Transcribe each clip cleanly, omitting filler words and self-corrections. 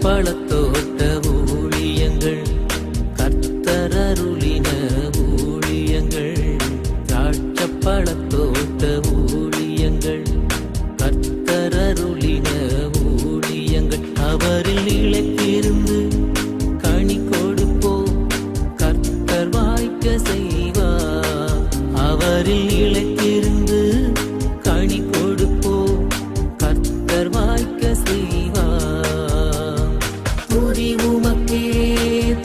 பழத்தோட்ட ஊழியங்கள், கர்த்தரருளின ஊழியங்கள். திராட்சை பழத்தோட்ட ஊழியங்கள், கர்த்தரருளின ஊழியங்கள். அவரில் நிலைத்திருந்து கனி கொடுப்போம், கர்த்தர் வாய்க்க செய்வார். அவரில் நிலைத்திருந்து கனி கொடுப்போம், கர்த்தர் வாய்க்க செய்வார். துதி உமக்கே,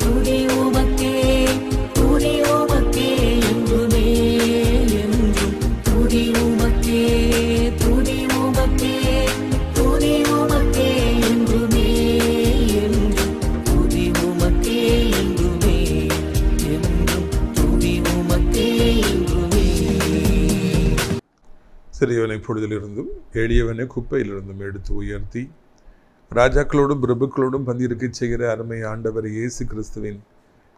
துதி உமக்கே, துதி உமக்கே என்றுமே என்றும். துதி உமக்கே, துதி உமக்கே, துதி உமக்கே என்றுமே என்றும். துதி உமக்கே என்றுமே என்றும். துதி உமக்கே என்றுமே. சிறியவனை பொழுதிலிருந்தும் எளியவனை குப்பையிலிருந்தும் எடுத்து உயர்த்தி ராஜாக்களோடும் பிரபுக்களோடும் பந்தியிருக்கச் செய்கிற அருமை ஆண்டவர் இயேசு கிறிஸ்துவின்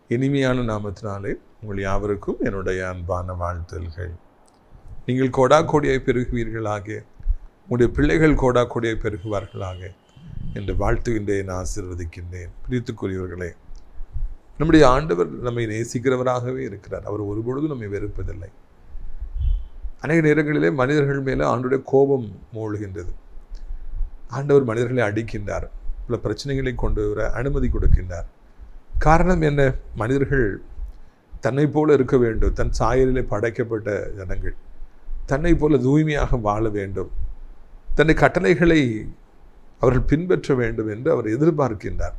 இனிமையான நாமத்தினாலே உங்கள் யாவருக்கும் என்னுடைய அன்பான வாழ்த்துதல்கள். நீங்கள் கோடா கோடியாய் பெருகுவீர்களாக, உங்களுடைய பிள்ளைகள் கோடா கோடியாய் பெருகுவார்களாக என்று வாழ்த்துகின்றேன், ஆசீர்வதிக்கின்றேன். பிரித்துக்குரியவர்களே, நம்முடைய ஆண்டவர் நம்மை நேசிக்கிறவராகவே இருக்கிறார். அவர் ஒருபொழுதும் நம்மை வெறுப்பதில்லை. அநேக நேரங்களிலே மனிதர்கள் மேலே ஆண்டவருடைய கோபம் மூழ்கின்றது. ஆண்டவர் மனிதர்களை அடிக்கின்றார், பல பிரச்சனைகளை கொண்டு வர அனுமதி கொடுக்கின்றார். காரணம் என்ன? மனிதர்கள் தன்னை போல இருக்க வேண்டும், தன் சாயலிலே படைக்கப்பட்ட ஜனங்கள் தன்னை போல தூய்மையாக வாழ வேண்டும், தன்னை கட்டளைகளை அவர்கள் பின்பற்ற வேண்டும் என்று அவர் எதிர்பார்க்கின்றார்.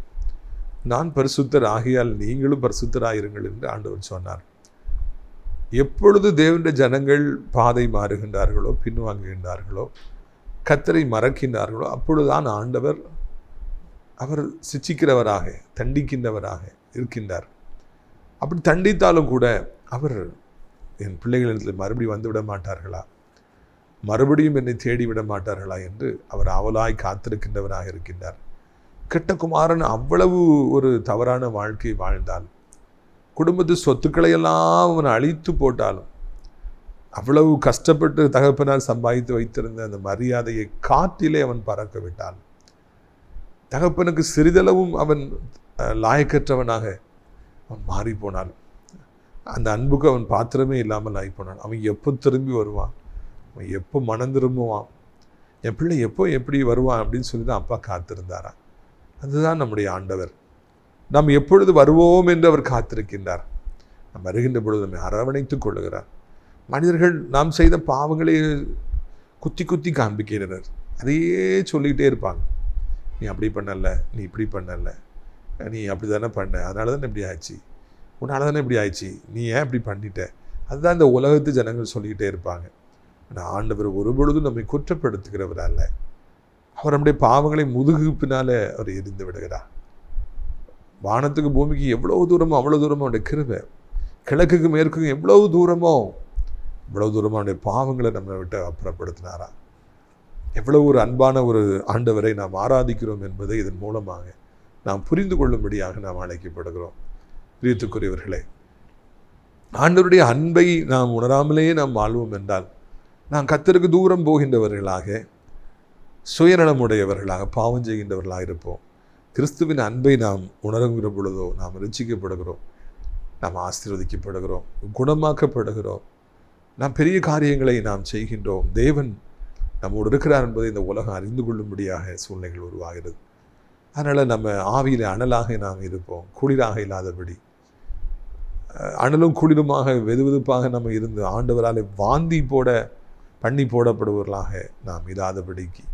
நான் பரிசுத்தர் ஆகியால் நீங்களும் பரிசுத்தராயிருங்கள் என்று ஆண்டவர் சொன்னார். எப்பொழுது தேவனுடைய ஜனங்கள் பாதை மாறுகின்றார்களோ, பின்வாங்குகின்றார்களோ, கர்த்தரை மறக்கின்றார்களோ, அப்பொழுதுதான் ஆண்டவர் அவர் சிட்சிக்கிறவராக, தண்டிக்கின்றவராக இருக்கின்றார். அப்படி தண்டித்தாலும் கூட அவர் என் பிள்ளைகளிடத்தில் மறுபடியும் வந்துவிட மாட்டார்களா, மறுபடியும் என்னை தேடிவிட மாட்டார்களா என்று அவர் ஆவலாய் காத்திருக்கின்றவராக இருக்கின்றார். கெட்ட குமாரன் அவ்வளவு ஒரு தவறான வாழ்க்கை வாழ்ந்தால், குடும்பத்து சொத்துக்களை எல்லாம் அவன் அழித்து போட்டாலும், அவ்வளவு கஷ்டப்பட்டு தகப்பனால் சம்பாதித்து வைத்திருந்த அந்த மரியாதையை காற்றிலே அவன் பறக்க விட்டான். தகப்பனுக்கு சிறிதளவும் அவன் லாயக்கற்றவனாக அவன் மாறி போனான். அந்த அன்புக்கு அவன் பாத்திரமே இல்லாமல் ஆகி போனான். அவன் எப்போ திரும்பி வருவான், அவன் எப்போ மனம் திரும்புவான், என் பிள்ளை எப்போ எப்படி வருவான் அப்படின்னு சொல்லி தான் அப்பா காத்திருந்தாரான். அதுதான் நம்முடைய ஆண்டவர். நாம் எப்பொழுது வருவோம் என்று அவர் காத்திருக்கின்றார். நாம் வருகின்ற பொழுது நம்மை அரவணைத்துக் கொள்ளுகிறார். மனிதர்கள் நாம் செய்த பாவங்களை குத்தி குத்தி காண்பிக்கிறனர். அதையே சொல்லிக்கிட்டே இருப்பாங்க. நீ அப்படி பண்ணல, நீ இப்படி பண்ணல, நீ அப்படி தானே பண்ண, அதனால தானே இப்படி ஆயிடுச்சு, உன்னால தானே இப்படி ஆயிடுச்சு, நீ ஏன் இப்படி பண்ணிட்ட. அதுதான் இந்த உலகத்து ஜனங்கள் சொல்லிக்கிட்டே இருப்பாங்க. ஆனால் ஆண்டவர் ஒரு பொழுதும் நம்மை குற்றப்படுத்துகிறவர் அல்ல. அவர் நம்முடைய பாவங்களை முதுகு பின்னால் அவர் எரிந்து விடுகிறார். வானத்துக்கு பூமிக்கு எவ்வளவு தூரமோ அவ்வளோ தூரமோ அவனுடைய கிருபை, கிழக்குக்கு மேற்குக்கு எவ்வளவு தூரமோ இவ்வளவு தூரமாக அவனுடைய பாவங்களை நம்மளை விட்டு அப்புறப்படுத்தினாரா. எவ்வளவு ஒரு அன்பான ஒரு ஆண்டவரை நாம் ஆராதிக்கிறோம் என்பதை இதன் மூலமாக நாம் புரிந்து கொள்ளும்படியாக நாம் அழைக்கப்படுகிறோம். பிரியத்துக்குரியவர்களே, ஆண்டவருடைய அன்பை நாம் உணராமலேயே நாம் வாழ்வோம் என்றால் நாம் கர்த்தருக்கு தூரம் போகின்றவர்களாக, சுயநலமுடையவர்களாக, பாவம் செய்கின்றவர்களாக இருப்போம். கிறிஸ்துவின் அன்பை நாம் உணருகிற பொழுதோ நாம் ருச்சிக்கப்படுகிறோம், நாம் ஆசீர்வதிக்கப்படுகிறோம், குணமாக்கப்படுகிறோம், நாம் பெரிய காரியங்களை நாம் செய்கின்றோம். தேவன் நம்மோடு இருக்கிறார் என்பதை இந்த உலகம் அறிந்து கொள்ளும்படியாக சூழ்நிலைகள் உருவாகிறது. அதனால் நம்ம ஆவியில் அனலாக நாம் இருப்போம், குளிராக இல்லாதபடி. அனலும் குளிருமாக வெதுவெதுப்பாக நம்ம இருந்து ஆண்டவரால் வாந்தி பண்ணி போடப்படுவர்களாக நாம் இல்லாதபடிக்கு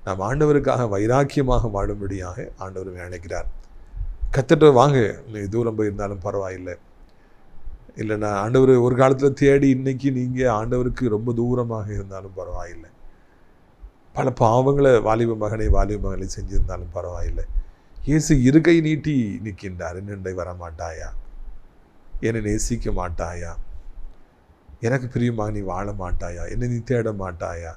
நாம் ஆண்டவருக்காக வைராக்கியமாக வாழும்படியாக ஆண்டவர் அழைக்கிறார். கத்துட்டு வாங்க, நீ தூரம் போயிருந்தாலும் பரவாயில்லை, இல்லைன்னா ஆண்டவர் ஒரு காலத்தில் தேடி இன்னைக்கு நீங்கள் ஆண்டவருக்கு ரொம்ப தூரமாக இருந்தாலும் பரவாயில்லை, பல பாவங்களை வாலிப மகனை செஞ்சிருந்தாலும் பரவாயில்லை, இயேசு இருக்கை நீட்டி நிற்கின்றார். என்னை வரமாட்டாயா, என்னை நேசிக்க மாட்டாயா, எனக்கு பிரியமாக நீ வாழ மாட்டாயா, என்னை நீ தேட மாட்டாயா,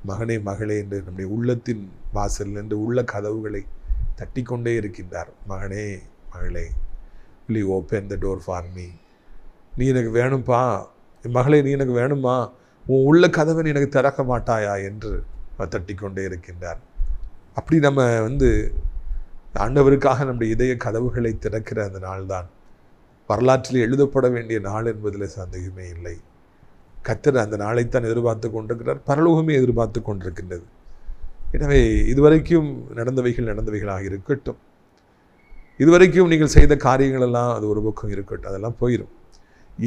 மகனே மகளே என்று நம்முடைய உள்ளத்தின் வாசல் என்று உள்ள கதவுகளை தட்டி கொண்டே இருக்கின்றார். மகனே மகளே, will you open the door for me? நீ எனக்கு வேணும்பா, மகளே நீ எனக்கு வேணுமா, உன் உள்ள கதவை நீ எனக்கு திறக்க மாட்டாயா என்று தட்டி கொண்டே இருக்கின்றார். அப்படி நம்ம ஆண்டவருக்காக நம்முடைய இதய கதவுகளை திறக்கிற அந்த நாள் தான் வரலாற்றில் எழுதப்பட வேண்டிய நாள் என்பதில் சந்தேகமே இல்லை. கர்த்தர் அந்த நாளைத்தான் எதிர்பார்த்து கொண்டிருக்கிறார், பரலோகமே எதிர்பார்த்து கொண்டிருக்கின்றது. எனவே இதுவரைக்கும் நடந்தவைகளாக இருக்கட்டும், இதுவரைக்கும் நீங்கள் செய்த காரியங்கள் எல்லாம் அது ஒரு பக்கம் இருக்கட்டும், அதெல்லாம் போயிடும்.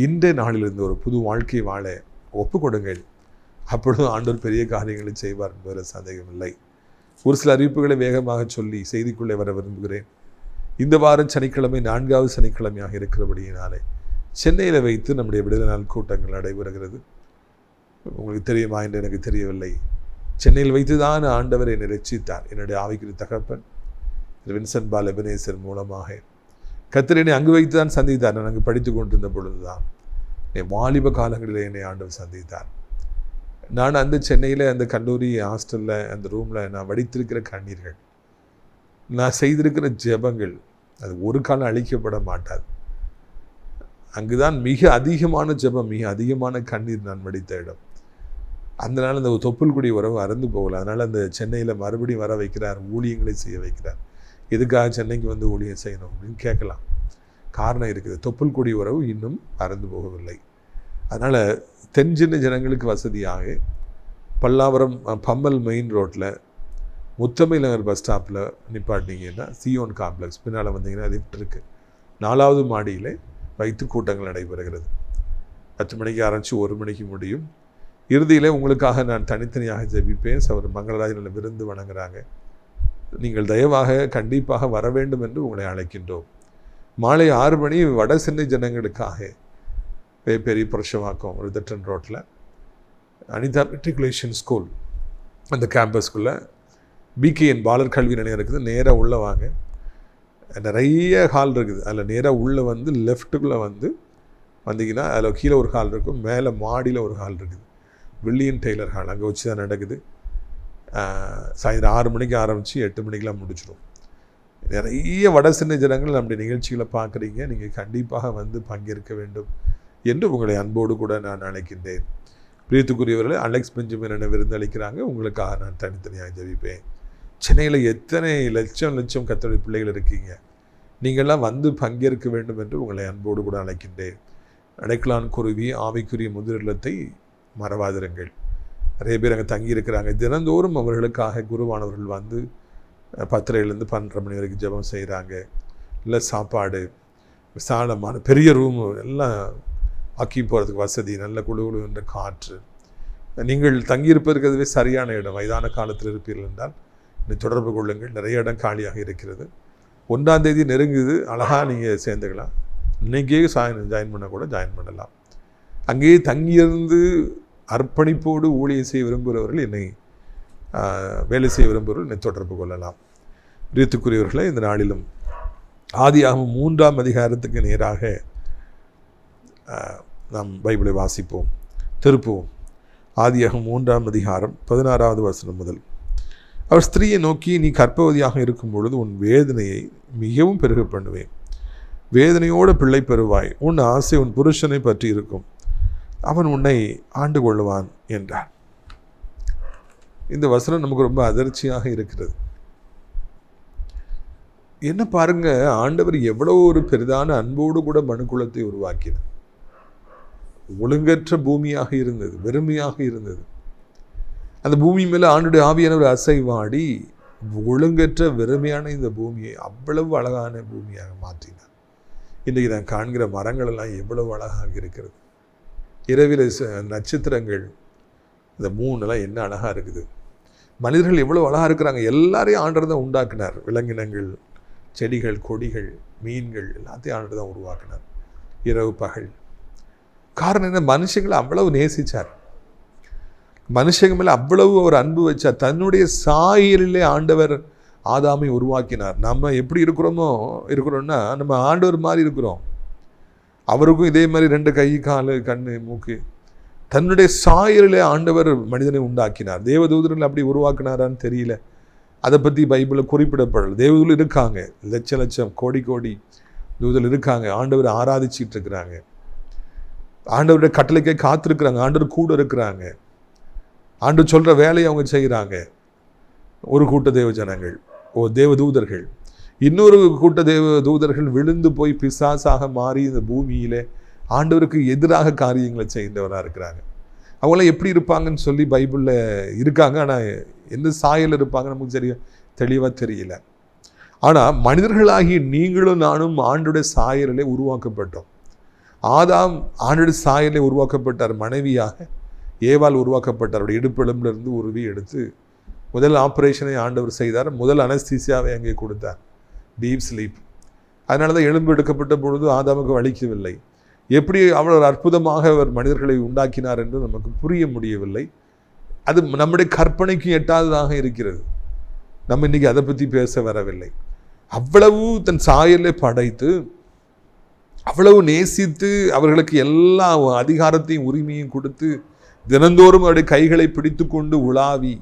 இன்றைய நாளிலிருந்து ஒரு புது வாழ்க்கை வாழ ஒப்பு கொடுங்கள். அப்பொழுது ஆண்டவர் பெரிய காரியங்களை செய்வார் என்பதில் சந்தேகம் இல்லை. ஒரு சில அறிவிப்புகளை வேகமாக சொல்லி செய்திக்குள்ளே வர விரும்புகிறேன். இந்த வாரம் சனிக்கிழமை 4வது சனிக்கிழமையாக இருக்கிறபடியினாலே சென்னையில் வைத்து நம்முடைய விடுதலை நாள் கூட்டங்கள் நடைபெறுகிறது. உங்களுக்கு தெரியுமா என்று எனக்கு தெரியவில்லை. சென்னையில் வைத்து தான் ஆண்டவர் என்னை ரட்சித்தார். என்னுடைய ஆவிக்குரிய தகப்பன் வின்சென்ட் பால் எபனேசர் மூலமாக கர்த்தர் என்னை அங்கு வைத்து தான் சந்தித்தார். நான் அங்கு படித்து கொண்டிருந்த பொழுது தான் என் வாலிப காலங்களில் என்னை ஆண்டவர் சந்தித்தார். நான் அந்த சென்னையில் அந்த கல்லூரி ஹாஸ்டலில் அந்த ரூமில் நான் வடித்திருக்கிற கண்ணீர்கள், நான் செய்திருக்கிற ஜெபங்கள் அது ஒரு காலம் அழிக்கப்பட மாட்டாது. அங்குதான் மிக அதிகமான ஜெபம், மிக அதிகமான கண்ணீர் நான் வடித்த இடம். அந்த நாள் அந்த தொப்புள்குடி உறவு அறந்து போகல. அதனால் அந்த சென்னையில் மறுபடியும் வர வைக்கிறார், ஊழியங்களை செய்ய வைக்கிறார். எதுக்காக சென்னைக்கு வந்து ஊழியம் செய்யணும் அப்படின்னு கேட்கலாம். காரணம் இருக்குது, தொப்புள்குடி உறவு இன்னும் அறந்து போகவில்லை. அதனால் தென்சென்னை ஜனங்களுக்கு வசதியாக பல்லாவரம் பம்மல் மெயின் ரோட்டில் முத்தமிழ் நகர் பஸ் ஸ்டாப்பில் நிப்பாட்டினீங்கன்னா சியோன் காம்ப்ளெக்ஸ் பின்னால் வந்தீங்கன்னா லிஃப்ட் இருக்குது. 4வது மாடியில் வைத்து கூட்டங்கள் நடைபெறுகிறது. 10 மணிக்கு ஆரம்பித்து 1 மணிக்கு முடியும். இறுதியில் உங்களுக்காக நான் தனித்தனியாக ஜெபிப்பேன். அவர் மங்களராஜனில் விருந்து வணங்குறாங்க. நீங்கள் தயவாக கண்டிப்பாக வர வேண்டும் என்று உங்களை அழைக்கின்றோம். மாலை 6 மணி வட சென்னை ஜனங்களுக்காக பெரிய புரட்சவாக்கம் ரிதட்டன் ரோட்டில் அனிதா மெட்ரிகுலேஷன் ஸ்கூல் அந்த கேம்பஸ்குள்ளே பிகேஎன் பாலர் கல்வி நிலையம் இருக்குது. நேராக உள்ளே வாங்க, நிறைய ஹால் இருக்குது. அதில் நேராக உள்ளே வந்து லெஃப்ட்டுக்குள்ளே வந்தீங்கன்னா அதில் கீழே ஒரு ஹால் இருக்கும், மேலே மாடியில் ஒரு ஹால் இருக்குது, வில்லியன் டெய்லர் ஹால். அங்கே வச்சு தான் நடக்குது. சாயந்தரம் 6 மணிக்கு ஆரம்பித்து 8 மணிக்கெலாம் முடிச்சிடும். நிறைய வட சென்னை ஜனங்கள் நம்முடைய நிகழ்ச்சிகளை பார்க்குறீங்க. நீங்கள் கண்டிப்பாக வந்து பங்கேற்க வேண்டும் என்று உங்களை அன்போடு கூட நான் அழைக்கின்றேன். பிரியத்துக்குரியவர்களை அலெக்ஸ் பெஞ்சமின் என விருந்தளிக்கிறாங்க. உங்களுக்காக நான் தனித்தனியாக ஜெபிப்பேன். சென்னையில் எத்தனை லட்சம் கர்த்தருடைய பிள்ளைகள் இருக்கீங்க, நீங்கள்லாம் வந்து பங்கேற்க வேண்டும் என்று உங்களை அன்போடு கூட அழைக்கின்றேன். அடைக்கலான் குருவி ஆவிக்குரிய முதிர் இல்லத்தை மறவாதிருங்கள். நிறைய பேர் அங்கே தங்கியிருக்கிறாங்க. தினந்தோறும் அவர்களுக்காக குருவானவர்கள் வந்து 10:30 12 மணி வரைக்கும் ஜெபம் செய்கிறாங்க. இல்லை சாப்பாடு, விசாலமான பெரிய ரூமு எல்லாம் ஆக்கி போகிறதுக்கு வசதி, நல்ல குழு என்ற காற்று. நீங்கள் தங்கியிருப்பதற்கு அதுவே சரியான இடம். வயதான காலத்தில் இருப்பீர்கள் என்றால் என்னை தொடர்பு கொள்ளுங்கள். நிறைய இடம் காலியாக இருக்கிறது. 1ஆம் தேதி நெருங்குது, அழகாக நீங்கள் சேர்ந்துக்கலாம். இன்றைக்கே ஜாயின் பண்ண கூட ஜாயின் பண்ணலாம். அங்கேயே தங்கியிருந்து அர்ப்பணிப்போடு ஊழியம் செய்ய விரும்புகிறவர்கள் என்னை வேலை செய்ய விரும்புகிறவர்கள் என்னை தொடர்பு கொள்ளலாம். பிரியத்துக்குரியவர்களை இந்த நாளிலும் ஆதியாகமம் 3ஆம் அதிகாரத்துக்கு நேராக நாம் பைபிளை வாசிப்போம், திருப்புவோம். ஆதியாகமம் 3ஆம் அதிகாரம் 16வது வசனம் முதல். அவர் ஸ்திரீயை நோக்கி, நீ கர்ப்பவதியாக இருக்கும் பொழுது உன் வேதனையை மிகவும் பெருக பண்ணுவேன், வேதனையோடு பிள்ளை பெறுவாய், உன் ஆசை உன் புருஷனை பற்றி இருக்கும், அவன் உன்னை ஆண்டு கொள்ளுவான் என்றார். இந்த வசனம் நமக்கு ரொம்ப அதிர்ச்சியாக இருக்கிறது. என்ன பாருங்க, ஆண்டவர் எவ்வளோ ஒரு பெரிதான அன்போடு கூட மனுக்குலத்தை உருவாக்கினார். ஒழுங்கற்ற பூமியாக இருந்தது, வெறுமையாக இருந்தது. அந்த பூமி மேலே ஆண்டுடைய ஆவியானவர் அசைவாடி ஒழுங்கற்ற வெறுமையான இந்த பூமியை அவ்வளவு அழகான பூமியாக மாற்றினார். இன்றைக்கு நான் காண்கிற மரங்கள் எல்லாம் எவ்வளவு அழகாக இருக்கிறது. இரவில் நட்சத்திரங்கள், இந்த மூணெல்லாம் என்ன அழகாக இருக்குது. மனிதர்கள் எவ்வளோ அழகாக இருக்கிறாங்க. எல்லாரையும் ஆண்டவர் தான் உண்டாக்குனார். விலங்கினங்கள், செடிகள், கொடிகள், மீன்கள் எல்லாத்தையும் ஆண்டவர் தான் உருவாக்கினார். இரவு பகல். காரணம் என்ன? மனுஷங்களை அவ்வளவு நேசித்தார். மனுஷங்க மேலே அவ்வளவு ஒரு அன்பு வச்சார். தன்னுடைய சாயலிலே ஆண்டவர் ஆதாமை உருவாக்கினார். நம்ம எப்படி இருக்கிறோம்னா நம்ம ஆண்டவர் மாதிரி இருக்கிறோம். அவருக்கும் இதே மாதிரி 2 கை, காலு, கண்ணு, மூக்கு. தன்னுடைய சாயலிலே ஆண்டவர் மனிதனை உண்டாக்கினார். தேவதூதர்கள் அப்படி உருவாக்கினாரான்னு தெரியல, அதை பற்றி பைபிளில் குறிப்பிடப்படல. தேவதூதர்கள் இருக்காங்க, லட்சம் கோடி தூதர்கள் இருக்காங்க. ஆண்டவர் ஆராதிச்சிட்டு இருக்கிறாங்க, ஆண்டவருடைய கட்டளைக்கே காத்திருக்கிறாங்க, ஆண்டவர் கூட இருக்கிறாங்க, ஆண்டவர் சொல்கிற வேலையை அவங்க செய்கிறாங்க. ஒரு கூட்ட தேவ ஜனங்கள், தேவதூதர்கள். இன்னொரு கூட்ட தூதர்கள் விழுந்து போய் பிசாசாக மாறி இந்த பூமியிலே ஆண்டவருக்கு எதிராக காரியங்களை செய்தவராக இருக்கிறாங்க. அவங்களாம் எப்படி இருப்பாங்கன்னு சொல்லி பைபிளில் இருக்காங்க. ஆனால் எந்த சாயல் இருப்பாங்க நமக்கு தெளிவாக தெரியல. ஆனால் மனிதர்களாகிய நீங்களும் நானும் ஆண்டோடைய சாயலிலே உருவாக்கப்பட்டோம். ஆதாம் ஆண்டோடைய சாயலிலே உருவாக்கப்பட்டார், மனைவியாக ஏவாள் உருவாக்கப்பட்டார். அவருடைய இடுப்பெலும்பிலிருந்து உருவி எடுத்து முதல் ஆப்ரேஷனை ஆண்டவர் செய்தார். முதல் அனஸ்தீசியாவை அங்கே கொடுத்தார், டீப் ஸ்லீப். அதனால தான் எலும்பு எடுக்கப்பட்ட பொழுது ஆதாமுக்கு வலிக்கவில்லை. எப்படி அவ்வளோ அற்புதமாக அவர் மனிதர்களை உண்டாக்கினார் என்று நமக்கு புரிய முடியவில்லை. அது நம்முடைய கற்பனைக்கும் எட்டாததாக இருக்கிறது. நம்ம இன்றைக்கி அதை பற்றி பேச வரவில்லை. அவ்வளவு தன் சாயலை படைத்து, அவ்வளவு நேசித்து, அவர்களுக்கு எல்லா அதிகாரத்தையும் உரிமையும் கொடுத்து, தினந்தோறும் அவருடைய கைகளை பிடித்து கொண்டு உலாவி.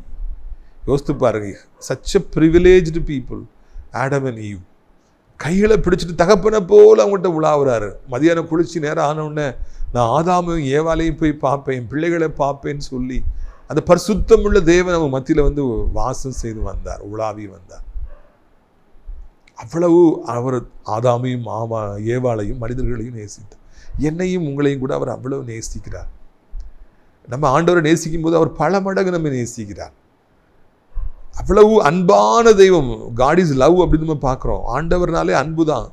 யோசித்து பாருங்க, such a privileged people Adam and eve. கைகளை பிடிச்சிட்டு தகப்பனை போல் அவங்கள்ட்ட உலாவுறாரு. மதியானம் குளிச்சு நேரம் ஆனவுடனே நான் ஆதாமையும் ஏவாளையும் போய் பார்ப்பேன், என் பிள்ளைகளை பார்ப்பேன்னு சொல்லி அந்த பரிசுத்தமுள்ள தேவன் அவங்க மத்தியில் வாசம் செய்து வந்தார், உலாவி வந்தார். அவ்வளவு அவர் ஆதாமையும் ஏவாளையும் மனிதர்களையும் நேசித்தார். என்னையும் உங்களையும் கூட அவர் அவ்வளவு நேசிக்கிறார். நம்ம ஆண்டவரை நேசிக்கும் போது அவர் பல மடங்கு நம்ம நேசிக்கிறார். அவ்வளவு அன்பான தெய்வம். காட் இஸ் லவ் அப்படின்னு நம்ம பார்க்குறோம். ஆண்டவர்னாலே அன்பு தான்.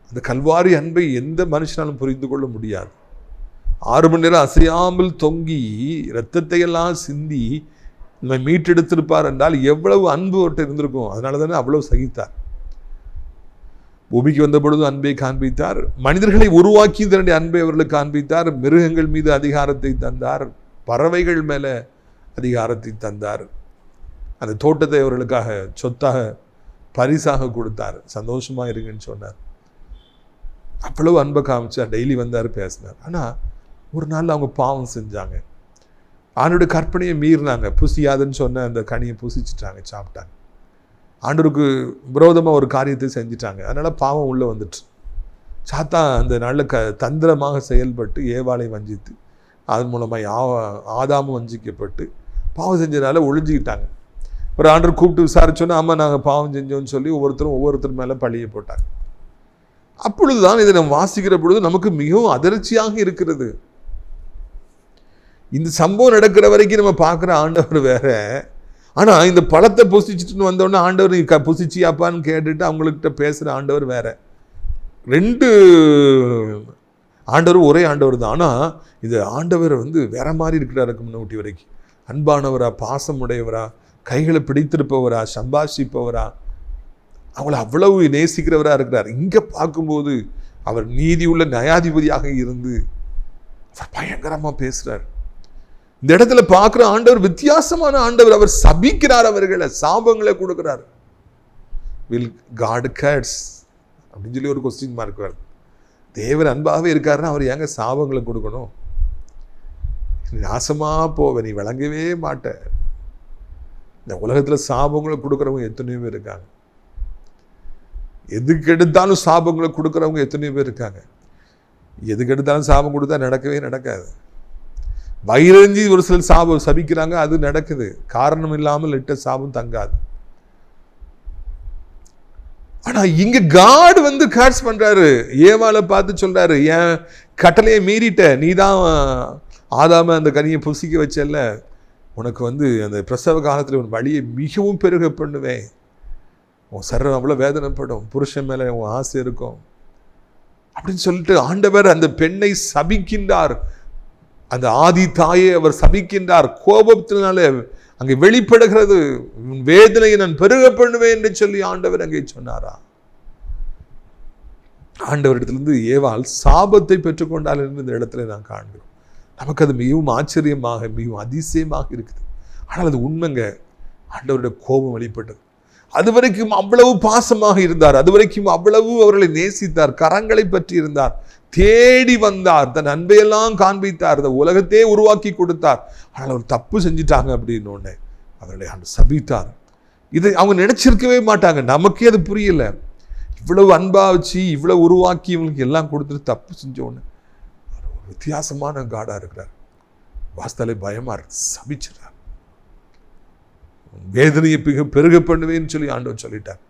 அந்த கல்வாரி அன்பை எந்த மனுஷனாலும் புரிந்து கொள்ள முடியாது. 6 மணி நேரம் அசையாமல் தொங்கி இரத்தத்தை எல்லாம் சிந்தி நம்ம மீட்டெடுத்திருப்பார் என்றால் எவ்வளவு அன்பு அவர்கிட்ட இருந்திருக்கும். அதனால தானே அவ்வளவு சகித்தார். பூமிக்கு வந்த பொழுது அன்பை காண்பித்தார். மனிதர்களை உருவாக்கி தன்னுடைய அன்பை அவர்களுக்கு காண்பித்தார். மிருகங்கள் மீது அதிகாரத்தை தந்தார், பறவைகள் மேலே அதிகாரத்தை தந்தார். அந்த தோட்டத்தை அவர்களுக்காக சொத்தாக பரிசாக கொடுத்தார். சந்தோஷமாக இருங்கன்னு சொன்னார். அவ்வளவு அன்பை காமிச்சார். டெய்லி வந்தார், பேசினார். ஆனால் ஒரு நாள் அவங்க பாவம் செஞ்சாங்க. ஆண்டோட கற்பனையை மீறினாங்க. புசியாதுன்னு சொன்ன அந்த கனியை புசிச்சிட்டாங்க, சாப்பிட்டாங்க. ஆண்டவருக்கு விரோதமாக ஒரு காரியத்தை செஞ்சிட்டாங்க. அதனால் பாவம் உள்ளே வந்துட்டு சாத்தான் அந்த நாளில் தந்திரமாக செயல்பட்டு ஏவாளை வஞ்சித்து, அதன் மூலமாக ஆதாமும் வஞ்சிக்கப்பட்டு பாவம் செஞ்சதுனால ஒழிஞ்சிக்கிட்டாங்க. ஒரு ஆண்டவர் கூப்பிட்டு விசாரிச்சோன்னா, ஆமாம் நாங்கள் பாவம் செஞ்சோன்னு சொல்லி ஒவ்வொருத்தர் மேலே பழிய போட்டாங்க. அப்பொழுதுதான் இதை நம்ம வாசிக்கிற பொழுது நமக்கு மிகவும் அதிர்ச்சியாக இருக்கிறது. இந்த சம்பவம் நடக்கிற வரைக்கும் நம்ம பார்க்குற ஆண்டவர் வேற. ஆனால் இந்த பழத்தை புசிச்சுட்டு வந்தோடனே ஆண்டவர் புசிச்சியாப்பான்னு கேட்டுட்டு அவங்கள்கிட்ட பேசுகிற ஆண்டவர் வேற. 2 ஆண்டவர் ஒரே ஆண்டவர் தான். ஆனால் இது ஆண்டவர் வேற மாதிரி இருக்கிறாருக்கு முன்னூட்டி வரைக்கும். அன்பானவரா, பாசமுடையவரா, கைகளை பிடித்திருப்பவரா, சம்பாஷிப்பவரா, அவங்கள அவ்வளவு நேசிக்கிறவராக இருக்கிறார். இங்கே பார்க்கும்போது அவர் நீதி உள்ள நியாயாதிபதியாக இருந்து அவர் பயங்கரமாக பேசுகிறார். இந்த இடத்துல பார்க்குற ஆண்டவர் வித்தியாசமான ஆண்டவர். அவர் சபிக்கிறார், அவர்களை சாபங்களை கொடுக்கிறார். வில் காட் கேட்ஸ் அப்படின்னு சொல்லி ஒரு கொஸ்டின் மார்க் வருது. தேவர் அன்பாகவே இருக்காருன்னா அவர் ஏங்க சாபங்களை கொடுக்கணும்? நாசமாக போவ, நீ விளங்கவே மாட்ட. இந்த உலகத்தில் சாபங்களை கொடுக்குறவங்க எத்தனையோ பேர் இருக்காங்க. எதுக்கு எடுத்தாலும் சாபங்களை கொடுக்குறவங்க எத்தனையோ பேர் இருக்காங்க. எதுக்கு எடுத்தாலும் சாபம் கொடுத்தா நடக்கவே நடக்காது. வயிறஞ்சி ஒரு சிலர் சாபம் சபிக்கிறாங்க, அது நடக்குது. காரணம் இல்லாமல் இட்ட சாபம் தங்காது. ஆனா இங்க காட் கேட்ஸ் பண்றாரு. ஏவாளை பார்த்து சொல்றாரு, ஏன் கட்டளையை மீறிட்ட, நீதான் ஆதாம அந்த கனியை புசிக்க வச்சல்ல, உனக்கு அந்த பிரசவ காலத்தில் உன் வழியை மிகவும் பெருக பண்ணுவேன், உன் சர்வம் அவ்வளோ வேதனைப்படும், புருஷன் மேலே உன் ஆசை இருக்கும் அப்படின்னு சொல்லிட்டு ஆண்டவர் அந்த பெண்ணை சபிக்கின்றார். அந்த ஆதி தாயை அவர் சபிக்கின்றார். கோபத்தினால அங்கே வெளிப்படுகிறது, வேதனையை நான் பெருக பண்ணுவேன் என்று சொல்லி ஆண்டவர் அங்கே சொன்னாரா? ஆண்டவரிடத்திலிருந்து ஏவாள் சாபத்தை பெற்றுக்கொண்டால் என்று இந்த இடத்துல நான் காண்கிறோம். நமக்கு அது மிகவும் ஆச்சரியமாக, மிகவும் அதிசயமாக இருக்குது. ஆனால் அது உண்மைங்க. ஆண்டவருடைய கோபம் வெளிப்பட்டது. அது வரைக்கும் அவ்வளவு பாசமாக இருந்தார், அது வரைக்கும் அவ்வளவு அவர்களை நேசித்தார், கரங்களை பற்றி இருந்தார், தேடி வந்தார், தன் அன்பையெல்லாம் காண்பித்தார், இந்த உலகத்தையே உருவாக்கி கொடுத்தார். ஆனால் அவர் தப்பு செஞ்சிட்டாங்க அப்படின்னு ஒன்று அவர்களை சபித்தார். இதை அவங்க நினைச்சிருக்கவே மாட்டாங்க. நமக்கே அது புரியல. இவ்வளவு அன்பா வச்சு இவ்வளவு உருவாக்கி இவங்களுக்கு எல்லாம் கொடுத்துட்டு தப்பு செஞ்ச ஒன்று ஒரு வித்தியாசமான காடா இருக்கிறார். வாஸ்தலை பயமா இருக்கு, சபிச்சிடறார். வேதனையை பெருக பண்ணுவேன்னு சொல்லி ஆண்டவர் சொல்லிட்டார்.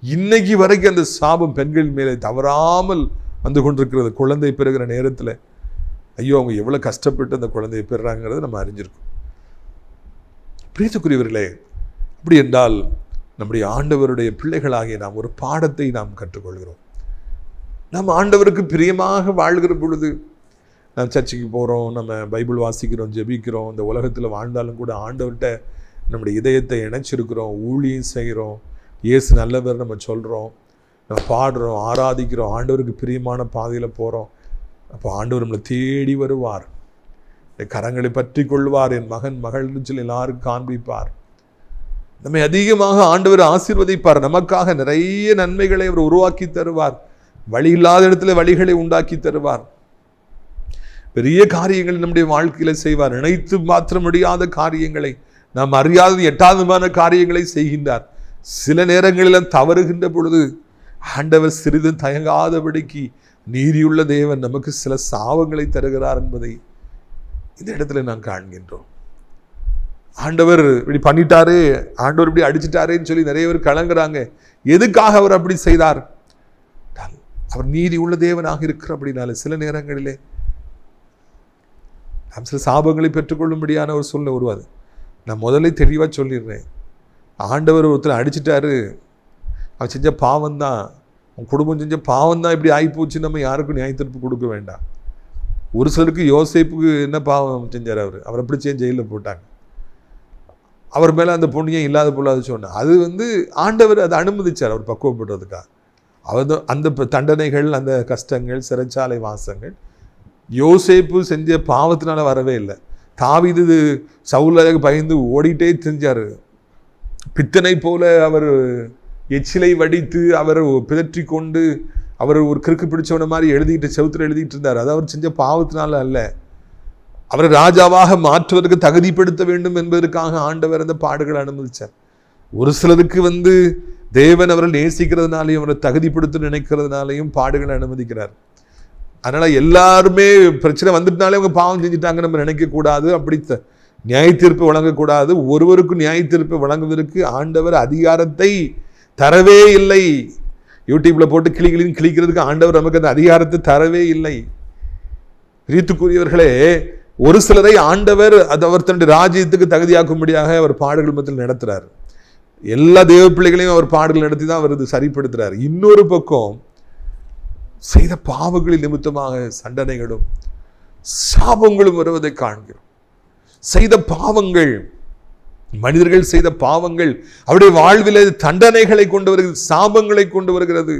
இன்னைக்கு வரைக்கும் அந்த சாபம் பெண்கள் மேலே தவறாமல் வந்து கொண்டிருக்கிறது. குழந்தை பெறுகிற நேரத்தில் ஐயோ அவங்க எவ்வளோ கஷ்டப்பட்டு அந்த குழந்தையை பெறுறாங்கிறத நம்ம அறிஞ்சிருக்கோம். பிரியத்துக்குரியவர்களே, அப்படி என்றால் நம்முடைய ஆண்டவருடைய பிள்ளைகளாகிய நாம் ஒரு பாடத்தை நாம் கற்றுக்கொள்கிறோம். நாம் ஆண்டவருக்கு பிரியமாக வாழ்கிற பொழுது, நாம் சர்ச்சுக்கு போகிறோம், நம்ம பைபிள் வாசிக்கிறோம், ஜெபிக்கிறோம், இந்த உலகத்தில் வாழ்ந்தாலும் கூட ஆண்டவர்கிட்ட நம்முடைய இதயத்தை இணைச்சிருக்கிறோம், ஊழியம் செய்கிறோம், இயேசு நல்லவர் நம்ம சொல்கிறோம், நம்ம பாடுறோம், ஆராதிக்கிறோம், ஆண்டவருக்கு பிரியமான பாதையில் போகிறோம். அப்போ ஆண்டவர் நம்மளை தேடி வருவார், கரங்களை பற்றி கொள்வார், என் மகன் மகள்னு சொல்லி எல்லாருக்கும் காண்பிப்பார். நம்மை அதிகமாக ஆண்டவர் ஆசீர்வதிப்பார். நமக்காக நிறைய நன்மைகளை அவர் உருவாக்கி தருவார். வழி இல்லாத இடத்துல வழிகளை உண்டாக்கி தருவார். பெரிய காரியங்களை நம்முடைய வாழ்க்கையில செய்வார். நினைத்து மாற்ற முடியாத காரியங்களை, நாம் அறியாத எட்டாதமான காரியங்களை செய்கின்றார். சில நேரங்களில் தவறுகின்ற பொழுது ஆண்டவர் சிறிதும் தயங்காதபடிக்கு நீதியுள்ள தேவன் நமக்கு சில சாபங்களை தருகிறார் என்பதை இந்த இடத்துல நாம் காண்கின்றோம். ஆண்டவர் இப்படி பண்ணிட்டாரு, ஆண்டவர் இப்படி அடிச்சிட்டாரேன்னு சொல்லி நிறைய பேர் கலங்குறாங்க. எதுக்காக அவர் அப்படி செய்தார்? அவர் நீதி உள்ள தேவனாக இருக்கிறபடினால சில நேரங்களிலே நாம் சில சாபங்களை பெற்றுக்கொள்ளும்படியான ஒரு சூழ்நிலை உருவாது. நான் முதல்ல தெளிவாக சொல்லிடுறேன், ஆண்டவர் ஒருத்தர் அடிச்சிட்டாரு, அவன் செஞ்ச பாவம்தான், அவன் குடும்பம் செஞ்ச பாவம்தான் இப்படி ஆகிப்போச்சு, நம்ம யாருக்கும் நியாயத்தீர்ப்பு கொடுக்க வேண்டாம். ஒரு சிலருக்கு யோசேப்புக்கு என்ன பாவம் செஞ்சார், அவர் அப்படி ஜெயிலில் போட்டாங்க. அவர் மேலே அந்த பொண்ணியை இல்லாத பொல்லாத சொன்னார். அது ஆண்டவர் அதை அனுமதிச்சார், அவர் பக்குவப்படுறதுக்காக. அந்த தண்டனைகள், அந்த கஷ்டங்கள், சிறைச்சாலை வாசங்கள் யோசேப்பு செஞ்ச பாவத்தினால வரவே இல்லை. தாவீது சவுலுக்கு பயந்து ஓடிட்டே தெரிஞ்சார். பித்தனை போல அவர் எச்சிலை வடித்து அவர் பிதற்றி கொண்டு அவர் ஒரு கிறுக்கு பிடிச்சவன மாதிரி எழுதிட்டு செவுத்துல எழுதிட்டு இருந்தார். அது அவர் செஞ்ச பாவத்தினால அல்ல, அவரை ராஜாவாக மாற்றுவதற்கு தகுதிப்படுத்த வேண்டும் என்பதற்காக ஆண்டவர் அந்த பாடுகளை அனுமதிச்சார். ஒரு சிலருக்கு தேவன் அவரை நேசிக்கிறதுனாலையும் அவரை தகுதிப்படுத்த நினைக்கிறதுனாலையும் பாடுகளை அனுமதிக்கிறார். அதனால எல்லாருமே பிரச்சனை வந்துட்டாலே அவங்க பாவம் செஞ்சுட்டாங்க நம்ம நினைக்கக்கூடாது, அப்படி நியாய தீர்ப்பு வழங்கக்கூடாது. ஒருவருக்கும் நியாய தீர்ப்பு வழங்குவதற்கு ஆண்டவர் அதிகாரத்தை தரவே இல்லை. யூடியூப்ல போட்டு கிளிக்கிறதுக்கு ஆண்டவர் நமக்கு அந்த அதிகாரத்தை தரவே இல்லை. பிரியத்துக்குரியவர்களே, ஒரு சிலரை ஆண்டவர் அவர் தன்னுடைய ராஜ்யத்துக்கு தகுதியாக்கும்படியாக அவர் பாடுகள் மத்தியில் நடத்துறார். எல்லா தேவ பிள்ளைகளையும் அவர் பாடுகள் நடத்தி தான் அவர் சரிப்படுத்துறார். இன்னொரு பக்கம் செய்த பாவங்களின் நிமித்தமாக சண்டனைகளும் சாபங்களும் வருவதை காண்கிறோம். செய்த பாவங்கள், மனிதர்கள் செய்த பாவங்கள் அவருடைய வாழ்வில் தண்டனைகளை கொண்டு வருகிறது, சாபங்களை கொண்டு வருகிறது.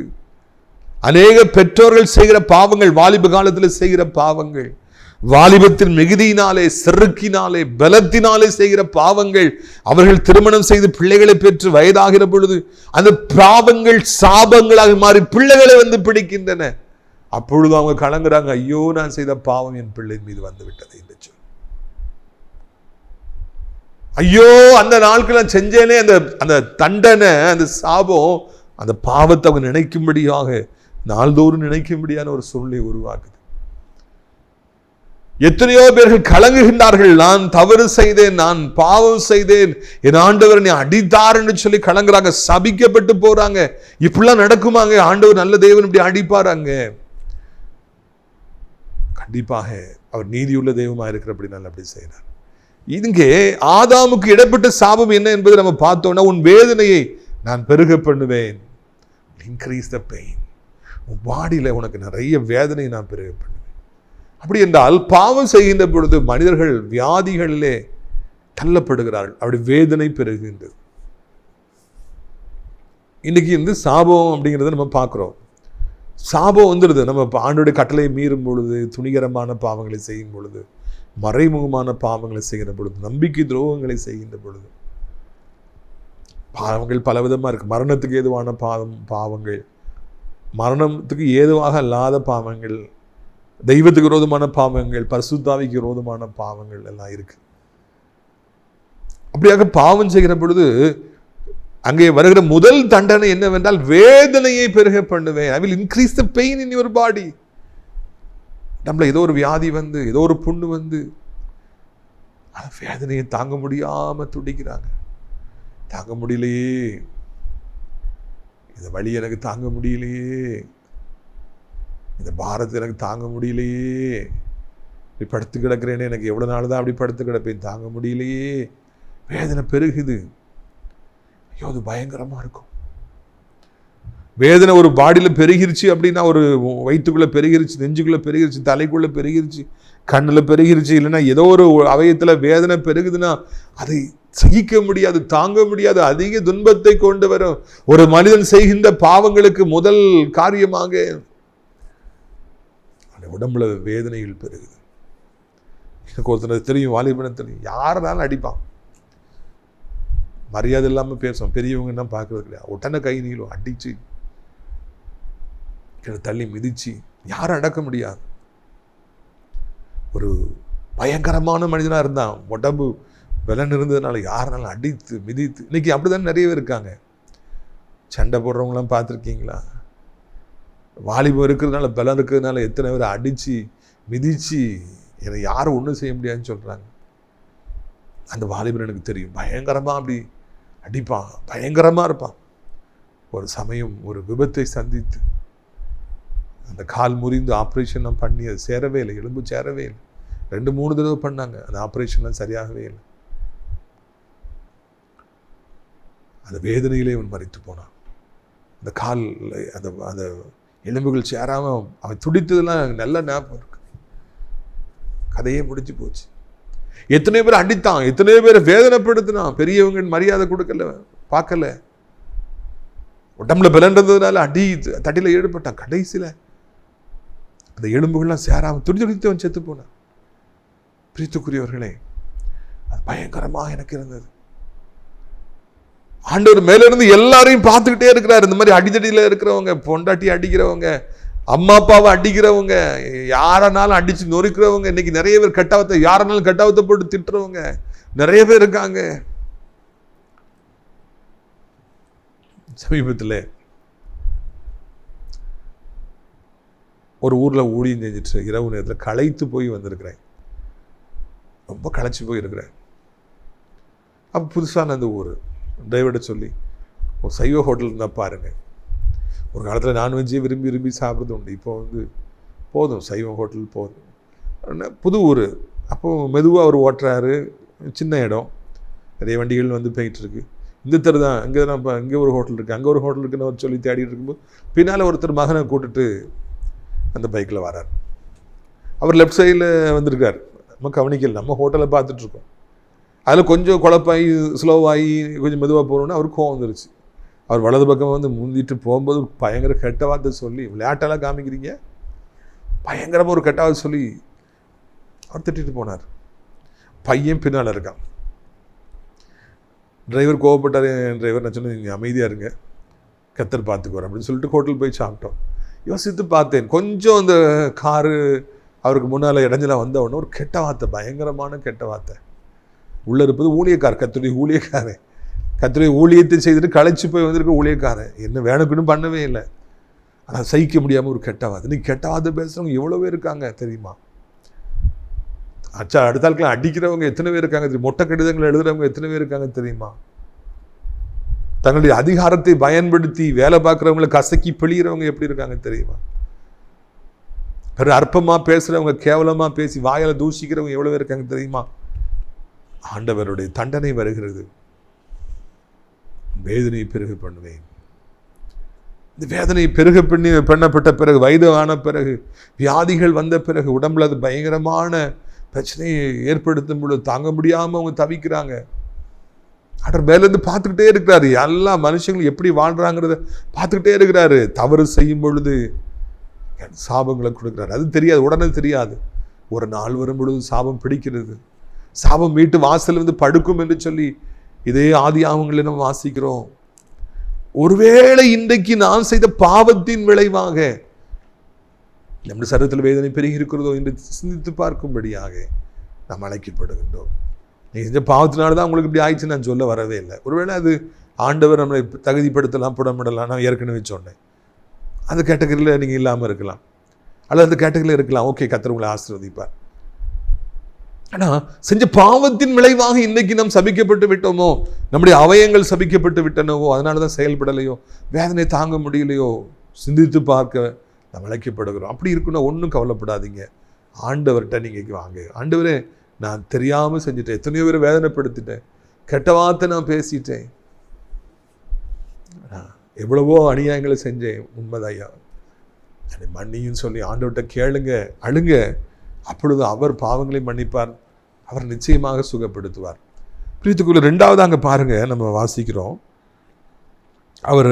அநேக பெற்றோர்கள் செய்கிற பாவங்கள், வாலிப காலத்தில் செய்கிற பாவங்கள், வாலிபத்தின் மிகுதியினாலே, செருக்கினாலே, பலத்தினாலே செய்கிற பாவங்கள், அவர்கள் திருமணம் செய்து பிள்ளைகளை பெற்று வயதாகிற பொழுது அந்த பாவங்கள் சாபங்களாக மாறி பிள்ளைகளை பிடிக்கின்றன. அப்பொழுது அவங்க கலங்குறாங்க, ஐயோ நான் செய்த பாவம் என் பிள்ளை மீது வந்துவிட்டது என்று சொல்லி. ஐயோ அந்த நாட்கள் நான் செஞ்சேனே, அந்த தண்டனை, அந்த சாபம், அந்த பாவத்தை அவங்க நினைக்கும்படியாக நாள்தோறும் நினைக்கும்படியான ஒரு சூழ்நிலை உருவாக்குது. எத்தனையோ பேர்கள் கலங்குகின்றார்கள், நான் தவறு செய்தேன், நான் பாவம் செய்தேன், என் ஆண்டவர் என்னை அடித்தார் என்று சொல்லி கலங்குறாங்க, சபிக்கப்பட்டு போறாங்க. இப்படிலாம் நடக்குமாங்க? ஆண்டவர் நல்ல தேவன் இப்படி அடிப்பாராங்க? கண்டிப்பாக அவர் நீதியுள்ள தெய்வமா இருக்கிற அப்படினால அப்படி செய்யறார். இங்கே ஆதாமுக்கு இடப்பட்ட சாபம் என்ன என்பதை நம்ம பார்த்தோம்னா, உன் வேதனையை நான் பெருக பண்ணுவேன். Increase the pain. உன் பாடியில உனக்கு நிறைய வேதனையை நான் பெருக பண்ணுவேன். அப்படி என்றால் பாவம் செய்கின்ற பொழுது மனிதர்கள் வியாதிகளிலே தள்ளப்படுகிறார்கள், அப்படி வேதனை பெருகின்றது. இன்னைக்கு சாபம் அப்படிங்கிறத நம்ம பார்க்கிறோம். சாபம் வந்துடுது நம்ம ஆண்டோடைய கட்டளையை மீறும் பொழுது, துணிகரமான பாவங்களை செய்யும் பொழுது, மறைமுகமான பாவங்களை செய்கிற பொழுது, நம்பிக்கை துரோகங்களை செய்கின்ற பொழுது. பாவங்கள் பலவிதமாக இருக்கு. மரணத்துக்கு ஏதுவான பாவங்கள், மரணத்துக்கு ஏதுவாக அல்லாத பாவங்கள், தெய்வத்துக்கு விரோதமான பாவங்கள், பரிசுத்தாவிக்கு விரோதமான பாவங்கள் எல்லாம் இருக்கு. அப்படியாக பாவம் செய்கிற பொழுது அங்கே வருகிற முதல் தண்டனை என்னவென்றால், வேதனையை பெருக பண்ணுவேன். I will increase the pain in your body. நம்மள ஏதோ ஒரு வியாதி ஏதோ ஒரு புண்ணு வேதனையை தாங்க முடியாம துடிக்கிறாங்க. தாங்க முடியலையே, இந்த வலி எனக்கு தாங்க முடியலையே, இந்த பாரத்தை எனக்கு தாங்க முடியலையே, இப்படி படுத்து கிடக்கிறேன்னு, எனக்கு எவ்வளோ நாள் தான் அப்படி படுத்து கிடப்பேன், தாங்க முடியலையே. வேதனை பெருகுது. ஐயோ, அது பயங்கரமாக இருக்கும். வேதனை ஒரு பாடியில் பெருகிருச்சு அப்படின்னா, ஒரு வயிற்றுக்குள்ளே பெருகிருச்சு, நெஞ்சுக்குள்ளே பெருகிருச்சு, தலைக்குள்ளே பெருகிருச்சு, கண்ணில் பெருகிருச்சு, இல்லைன்னா ஏதோ ஒரு அவயத்தில் வேதனை பெருகுதுன்னா அதை சகிக்க முடியாது, தாங்க முடியாது, அதிக துன்பத்தை கொண்டு வரும். ஒரு மனிதன் செய்கின்ற பாவங்களுக்கு முதல் காரியமாக அந்த உடம்புல வேதனைகள் பெருகுது. எனக்கு ஒருத்தனை தெரியும், வாலிபனை தெரியும், யாருனாலும் அடிப்பான், மரியாதை இல்லாமல் பேசுவோம், பெரியவங்கன்னா பார்க்கறது கிடையாது, உடனே கை நீளும், அடிச்சு தள்ளி மிதிச்சு, யாரும் அடக்க முடியாது. ஒரு பயங்கரமான மனிதனாக இருந்தான், உடம்பு பலன் இருந்ததுனால யாருனாலும் அடித்து மிதித்து. இன்னைக்கு அப்படிதான் நிறைய பேர் இருக்காங்க. சண்டை போடுறவங்களாம் பார்த்துருக்கீங்களா? வாலிபம் இருக்கிறதுனால, பலம் இருக்கிறதுனால எத்தனை பேர் அடித்து மிதித்து என்னை யாரும் ஒன்றும் செய்ய முடியாதுன்னு சொல்கிறாங்க. அந்த வாலிபன் எனக்கு தெரியும், பயங்கரமாக அப்படி அடிப்பான், பயங்கரமாக இருப்பான். ஒரு சமயம் ஒரு விபத்தை சந்தித்து அந்த கால் முறிந்து ஆப்ரேஷன்லாம் பண்ணி அது சேரவே இல்லை, எலும்பு சேரவே இல்லை. 2-3 தடவை பண்ணாங்க, அந்த ஆப்ரேஷன்லாம் சரியாகவே இல்லை. அந்த வேதனையிலே அவன் மரித்து போனான். அந்த கால் அந்த அந்த எலும்புகள் சேராமல் அவன் துடித்ததெல்லாம் நல்ல ஞாபகம் இருக்கு. கதையே முடிச்சு போச்சு. எத்தனை பேர் அடித்தான், எத்தனை பேர் வேதனைப்படுத்தினான், பெரியவங்க மரியாதை கொடுக்கல, பார்க்கல. உடம்புல பலன்றதுனால அடி தட்டில ஈடுபட்டான். கடைசியில் அந்த எலும்புகள்லாம் சேராமல் துடித்து அவன் செத்து போனான். பிரித்துக்குரியவர்களே, அது பயங்கரமாக எனக்கு இருந்தது. ஆண்டவர் மேல இருந்து எல்லாரையும் பார்த்துக்கிட்டே இருக்கிறார். இந்த மாதிரி அடித்தடியில் இருக்கிறவங்க, பொண்டாட்டி அடிக்கிறவங்க, அம்மா அப்பாவை அடிக்கிறவங்க, யாரனாலும் அடிச்சு நொறுக்கிறவங்க, இன்னைக்கு நிறைய பேர் கட்டாவத்தை, யாரனாலும் கட்டாவத்தை போட்டு திட்டுறவங்க நிறைய பேர் இருக்காங்க. சமீபத்தில் ஒரு ஊரில் ஊழியம் செஞ்சிட்டு இரவு நேரத்தில் களைத்து போய் வந்திருக்கிறேன். ரொம்ப களைச்சி போயிருக்கிறேன். அப்போ புதுசான அந்த ஊர் டிரைவர்கிட்ட சொல்லி, ஒரு சைவ ஹோட்டல் இருந்தால் பாருங்கள். ஒரு காலத்தில் நான்வெஜ்ஜே விரும்பி விரும்பி சாப்பிட்றது உண்டு. இப்போ போதும், சைவ ஹோட்டல் போதும். புது ஊர். அப்போது மெதுவாக அவர் ஓட்டுறாரு, சின்ன இடம், நிறைய வண்டிகள் போயிட்டுருக்கு. இந்த தெரு தான், இங்கே ஒரு ஹோட்டல் இருக்குது, அங்கே ஒரு ஹோட்டல் இருக்குன்னு அவர் சொல்லி தேடிட்டு இருக்கும்போது பின்னால் ஒருத்தர் மகனை கூட்டுட்டு அந்த பைக்கில் வரார். அவர் லெஃப்ட் சைடில் வந்திருக்கார். நம்ம கவனிக்கல, நம்ம ஹோட்டலை பார்த்துட்ருக்கோம். அதில் கொஞ்சம் குழப்பாகி ஸ்லோவாகி கொஞ்சம் மெதுவாக போகணுன்னு அவருக்கு கோவம் வந்துருச்சு. அவர் வலது பக்கம் முந்திட்டு போகும்போது பயங்கர கெட்ட வார்த்தை சொல்லி, விளையாட்டெல்லாம் காமிக்கிறீங்க, பயங்கரமாக ஒரு கெட்ட வார்த்தை சொல்லி அவர் திட்டிட்டு போனார். பையன் பின்னால் இருக்கான். டிரைவர் கோவப்பட்டார். டிரைவர் நான் சொன்னேன், நீங்கள் அமைதியாக இருங்க, கத்தர் பார்த்துக்குவார் அப்படின்னு சொல்லிட்டு ஹோட்டல் போய் சாப்பிட்டோம். யோசித்து பார்த்தேன், கொஞ்சம் அந்த காரு அவருக்கு முன்னால் இடைஞ்சலாக வந்த உடனே ஒரு கெட்ட வார்த்தை, பயங்கரமான கெட்ட வார்த்தை. உள்ளே இருப்பது ஊழியக்கார், கத்துடைய ஊழியக்காரன், கத்துடைய ஊழியத்தை செய்துட்டு களைச்சி போய் வந்திருக்க ஊழியக்காரன், என்ன வேணுக்குன்னு பண்ணவே இல்லை. ஆனால் சகிக்க முடியாமல் ஒரு கெட்ட வார்த்தை. இன்னைக்கு கெட்ட வார்த்தை பேசுகிறவங்க எவ்வளோ பேர் இருக்காங்க தெரியுமா? அடுத்த ஆட்களை அடிக்கிறவங்க எத்தனை பேர் இருக்காங்க தெரியும்? மொட்டை கடிதங்கள் எழுதுறவங்க எத்தனை பேர் இருக்காங்க தெரியுமா? தங்களுடைய அதிகாரத்தை பயன்படுத்தி வேலை பார்க்குறவங்களை கசக்கி பிழிகிறவங்க எப்படி இருக்காங்க தெரியுமா? அற்பமாக பேசுகிறவங்க, கேவலமாக பேசி வாயால தூஷிக்கிறவங்க எவ்வளோ பேர் இருக்காங்க தெரியுமா? ஆண்டவருடைய தண்டனை வருகிறது. வேதனை பெருக பண்ணுவேன். இந்த வேதனை பெருக பண்ணப்பட்ட பிறகு, வயது ஆன பிறகு, வியாதிகள் வந்த பிறகு, உடம்புல அது பயங்கரமான பிரச்சனையை ஏற்படுத்தும் பொழுது தாங்க முடியாமல் அவங்க தவிக்கிறாங்க. ஆண்டவர் மேலேருந்து பார்த்துக்கிட்டே இருக்கிறாரு. எல்லா மனுஷங்களும் எப்படி வாழ்றாங்கிறத பார்த்துக்கிட்டே இருக்கிறாரு. தவறு செய்யும் பொழுது சாபங்களை கொடுக்குறாரு. அது தெரியாது, உடனே தெரியாது. ஒரு நாள் வரும் பொழுது சாபம் பிடிக்கிறது. சாபம் வீட்டு வாசல் படுக்கும் என்று சொல்லி இதே ஆதியாகமங்களை நம்ம வாசிக்கிறோம். ஒருவேளை இன்றைக்கு நான் செய்த பாவத்தின் விளைவாக நம்முடைய சரீரத்தில் வேதனை பெருகி இருக்கிறதோ என்று சிந்தித்து பார்க்கும்படியாக நாம் அழைக்கப்படுகின்றோம். நீ செஞ்ச பாவத்தினால்தான் உங்களுக்கு இப்படி ஆயிடுச்சு நான் சொல்ல வரவே இல்லை. ஒருவேளை அது ஆண்டவர் நம்மளை தகுதிப்படுத்தலாம், புடமிடலாம். நான் ஏற்கனவே சொன்னேன், அந்த கேட்டகரியில் நீங்கள் இல்லாமல் இருக்கலாம், அல்லது அந்த கேட்டகரியில் இருக்கலாம். ஓகே, கர்த்தர் உங்களை ஆசீர்வதிப்பார். ஆனா செஞ்ச பாவத்தின் விளைவாக இன்னைக்கு நாம் சபிக்கப்பட்டு விட்டோமோ, நம்முடைய அவயங்கள் சபிக்கப்பட்டு விட்டனவோ, அதனாலதான் செயல்படலையோ, வேதனை தாங்க முடியலையோ, சிந்தித்து பார்க்க நாம் அழைக்கப்படுகிறோம். அப்படி இருக்குன்னா ஒன்றும் கவலைப்படாதீங்க. ஆண்டவர்கிட்ட நீங்க வாங்க. ஆண்டவரே, நான் தெரியாம செஞ்சுட்டேன், எத்தனையோ பேரை வேதனைப்படுத்திட்டேன், கெட்ட வார்த்தை நான் பேசிட்டேன், எவ்வளவோ அநியாயங்களை செஞ்சேன், உண்மைதாய்யா, என்னை மன்னியும் சொல்லி ஆண்டவர்கிட்ட கேளுங்க, அழுங்க. அப்பொழுது அவர் பாவங்களை மன்னிப்பார், அவர் நிச்சயமாக சுகப்படுத்துவார். பிரியத்துக்குள்ள 2வது அங்கே பாருங்க, நம்ம வாசிக்கிறோம். அவர்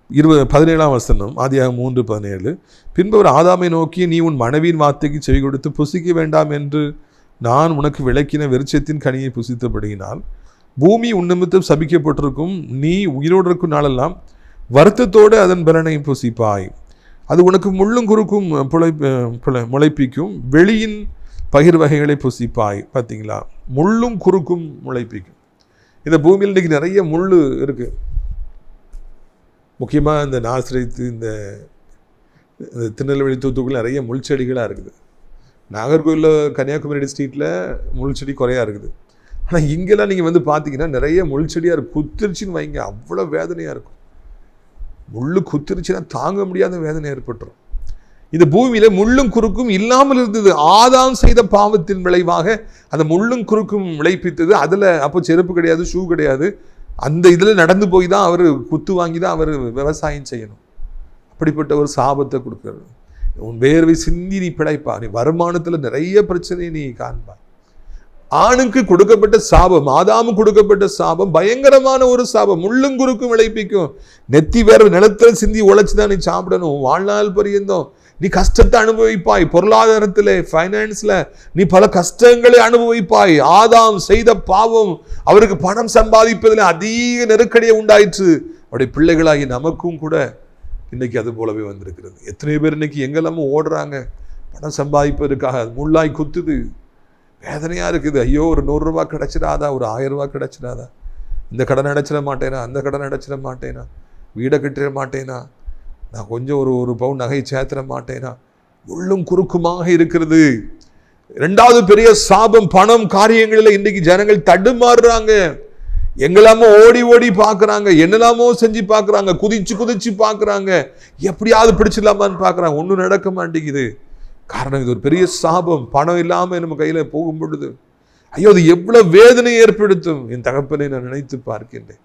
17ஆம் வசனம், ஆதியாகமம் 3:17. பின்பு அவர் ஆதாமை நோக்கி, நீ உன் மனைவியின் வார்த்தைக்கு செவி கொடுத்து புசிக்க வேண்டாம் என்று நான் உனக்கு விளக்கின விருட்சத்தின் கனியை புசித்தபடியினால் பூமி உன் நிமித்தம் சபிக்கப்பட்டிருக்கும், நீ உயிரோடு இருக்கும் நாளெல்லாம் வருத்தத்தோடு அதன் பலனை புசிப்பாய், அது உனக்கு முள்ளும் குறுக்கும் முளைப்பிக்கும், வெளியின் பயிர் வகைகளை புசிப்பாய். பார்த்தீங்களா, முள்ளும் குறுக்கும் முளைப்பிக்கும். இந்த பூமியில் இன்றைக்கி நிறைய முள் இருக்குது. முக்கியமாக இந்த நாசிரியத்து, இந்த திருநெல்வேலி, தூத்துக்குடி நிறைய முள் செடிகளாக இருக்குது. நாகர்கோவிலில், கன்னியாகுமரி டிஸ்ட்ரிக்டில் முள் செடி குறையாக இருக்குது. ஆனால் இங்கெல்லாம் நீங்கள் வந்து பார்த்தீங்கன்னா நிறைய முள் செடியாக இருக்கும். குத்திருச்சின்னு வைங்க, அவ்வளோ வேதனையாக இருக்கும். முள்ளு குத்திருச்சுன்னா தாங்க முடியாத வேதனை ஏற்பட்டுரும். இந்த பூமியில் முள்ளும் குறுக்கும் இல்லாமல் இருந்தது. ஆதாம் செய்த பாவத்தின் விளைவாக அந்த முள்ளும் குறுக்கும் விளைப்பித்தது. அதில் அப்போ செருப்பு கிடையாது, ஷூ கிடையாது. அந்த இதில் நடந்து போய் தான் அவர் குத்து வாங்கி தான் அவர் விவசாயம் செய்யணும். அப்படிப்பட்ட ஒரு சாபத்தை கொடுக்குறது. உன் வேர்வை சிந்தி நீ பிழைப்பா, நீ வருமானத்தில் நிறைய பிரச்சனையை நீ காண்பா. ஆணுக்கு கொடுக்கப்பட்ட சாபம், ஆதாமுக்கு கொடுக்கப்பட்ட சாபம் பயங்கரமான ஒரு சாபம். முள்ளும் குறுக்கும் விளைப்பிக்கும். நெத்தி வேர்வை நிலத்துல சிந்தி உழைச்சுதான் நீ சாப்பிடணும். வாழ்நாள் பரியந்தம் நீ கஷ்டத்தை அனுபவிப்பாய். பொருளாதாரத்தில், ஃபைனான்ஸ்ல நீ பல கஷ்டங்களை அனுபவிப்பாய். ஆதாம் செய்த பாவம் அவருக்கு பணம் சம்பாதிப்பதில் அதிக நெருக்கடியை உண்டாயிற்று. அவருடைய பிள்ளைகளாகி நமக்கும் கூட இன்னைக்கு அது போலவே வந்திருக்கிறது. எத்தனை பேர் இன்னைக்கு எங்கெல்லாமோ ஓடுறாங்க பணம் சம்பாதிப்பதற்காக. அது முள்ளாய் குத்துது, வேதனையா இருக்குது. ஐயோ, ஒரு 100 ரூபா கிடைச்சிடாதா, ஒரு 1000 ரூபா கிடைச்சிடாதா, இந்த கடன் அடைச்சிட மாட்டேனா, அந்த கடன் அடைச்சிட மாட்டேனா, வீடை கட்டிட மாட்டேனா, நான் கொஞ்சம் ஒரு பவுன் நகை சேர்த்திட மாட்டேனா. முள்ளும் குறுக்குமாக இருக்கிறது. 2வது பெரிய சாபம், பணம் காரியங்களில் இன்றைக்கு ஜனங்கள் தடுமாறுறாங்க. எங்கெல்லாமோ ஓடி ஓடி பார்க்குறாங்க, என்னெல்லாமோ செஞ்சு பார்க்குறாங்க, குதிச்சு குதிச்சு பார்க்குறாங்க, எப்படியாவது பிடிச்சிடலாமான்னு பார்க்குறாங்க. ஒன்றும் நடக்க மாட்டேங்குது. காரணம், இது ஒரு பெரிய சாபம். பணம் இல்லாமல் நம்ம கையில் போகும் பொழுது ஐயோ, அது எவ்வளவு வேதனை ஏற்படுத்தும். என் தகப்பனை நான் நினைத்து பார்க்கின்றேன்.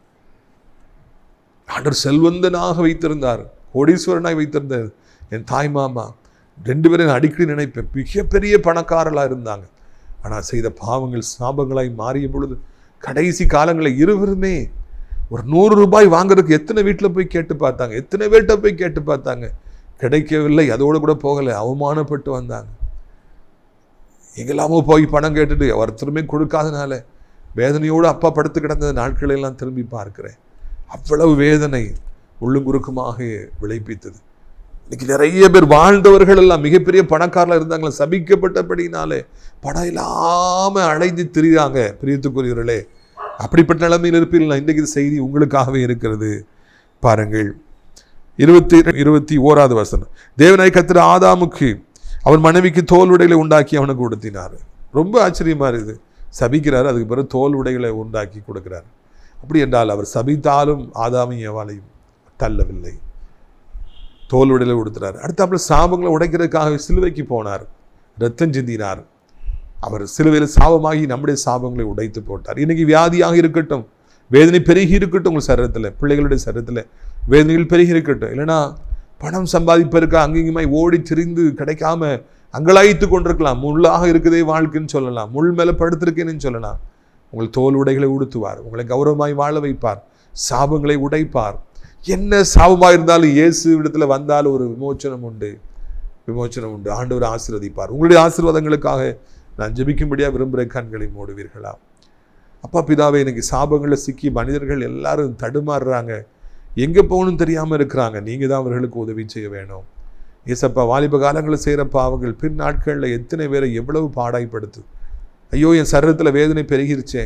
ஆண்டவர் செல்வந்தனாக வைத்திருந்தார், கோடீஸ்வரனாக வைத்திருந்தார். என் தாய் மாமா 2 பேரும் நான் அடிக்கடி நினைப்பேன், மிகப்பெரிய பணக்காரர்களாக இருந்தாங்க. ஆனால் செய்த பாவங்கள் சாபங்களாய் மாறிய பொழுது கடைசி காலங்களில் இருவருமே ஒரு 100 ரூபாய் வாங்குறதுக்கு எத்தனை வீட்டில் போய் கேட்டு பார்த்தாங்க, எத்தனை பேர்கிட்ட போய் கேட்டு பார்த்தாங்க, கிடைக்கவில்லை. அதோடு கூட போகலை, அவமானப்பட்டு வந்தாங்க. எங்கெல்லாமோ போய் பணம் கேட்டுட்டு ஒருத்தருமே கொடுக்காதனால வேதனையோடு அப்பா படுத்து கிடந்த நாட்களெல்லாம் திரும்பி பார்க்கிறேன். அவ்வளவு வேதனை உள்ளுங்குறுக்குமாக விளைப்பித்தது. இன்னைக்கு நிறைய பேர் வாழ்ந்தவர்கள் எல்லாம் மிகப்பெரிய பணக்காரர்களாக இருந்தாங்களே, சபிக்கப்பட்டபடினாலே பணம் இல்லாமல் அழைந்து திரியாங்க. பிரியத்துக்குரியவர்களே, அப்படிப்பட்ட நிலைமையில் இருப்பீர்கள். இன்றைக்கு இந்த செய்தி உங்களுக்காகவே இருக்கிறது. பாருங்கள், 21வது வசனம். தேவனாய் கர்த்தர் ஆதாமுக்கு அவன் மனைவிக்கு தோல் உடைகளை உண்டாக்கி அவனுக்கு உடுத்தினார். ரொம்ப ஆச்சரியமா இருக்குது. சபிக்கிறார், அதுக்கு பிறகு தோல் உடைகளை உண்டாக்கி கொடுக்கிறார். அப்படி என்றால் அவர் சபித்தாலும் ஆதாமையும் ஏவாளையும் தள்ளவில்லை, தோல் உடைகளை உடுத்துறார். அடுத்தாப்புல சாபங்களை உடைக்கிறதுக்காக சிலுவைக்கு போனார், ரத்தம் சிந்தினார். அவர் சிலுவையில் சாபமாகி நம்முடைய சாபங்களை உடைத்து போட்டார். இன்னைக்கு வியாதியாக இருக்கட்டும், வேதனை பெருகி இருக்கட்டும், உங்கள் சரீரத்தில், பிள்ளைகளுடைய சரீரத்தில் வேதனைகள் பெருகி இருக்கட்டும், இல்லைன்னா பணம் சம்பாதிப்பதற்கு அங்கேயுமாய் ஓடி திரிந்து கிடைக்காம அங்கலாய்த்து கொண்டிருக்கலாம். முள்ளாக இருக்குதே வாழ்க்கைன்னு சொல்லலாம், முள் மேலே படுத்திருக்கேன்னு சொல்லலாம். உங்கள் தோல் உடைகளை உடுத்துவார், உங்களை கௌரவமாய் வாழ வைப்பார், சாபங்களை உடைப்பார். என்ன சாபமாக இருந்தாலும் இயேசு இடத்துல வந்தால் ஒரு விமோச்சனம் உண்டு, விமோச்சனம் உண்டு. ஆண்டவர் ஆசீர்வதிப்பார். உங்களுடைய ஆசீர்வாதங்களுக்காக நான் ஜெபிக்கும்படியாக விரும்புகிற கண்களை மூடுவீர்களா? அப்பா பிதாவே, எனக்கு சாபங்களில் சிக்கி மனிதர்கள் எல்லாரும் தடுமாறுறாங்க, எங்கே போகணும்னு தெரியாமல் இருக்கிறாங்க. நீங்கள் தான் அவர்களுக்கு உதவி செய்ய வேணும். ஏசப்பா, வாலிப காலங்களில் செய்கிற பாவங்கள் பின் நாட்களில் எத்தனை பேரை எவ்வளவு பாடாய்ப்படுத்து. ஐயோ, என் சரீரத்தில் வேதனை பெருகிருச்சே,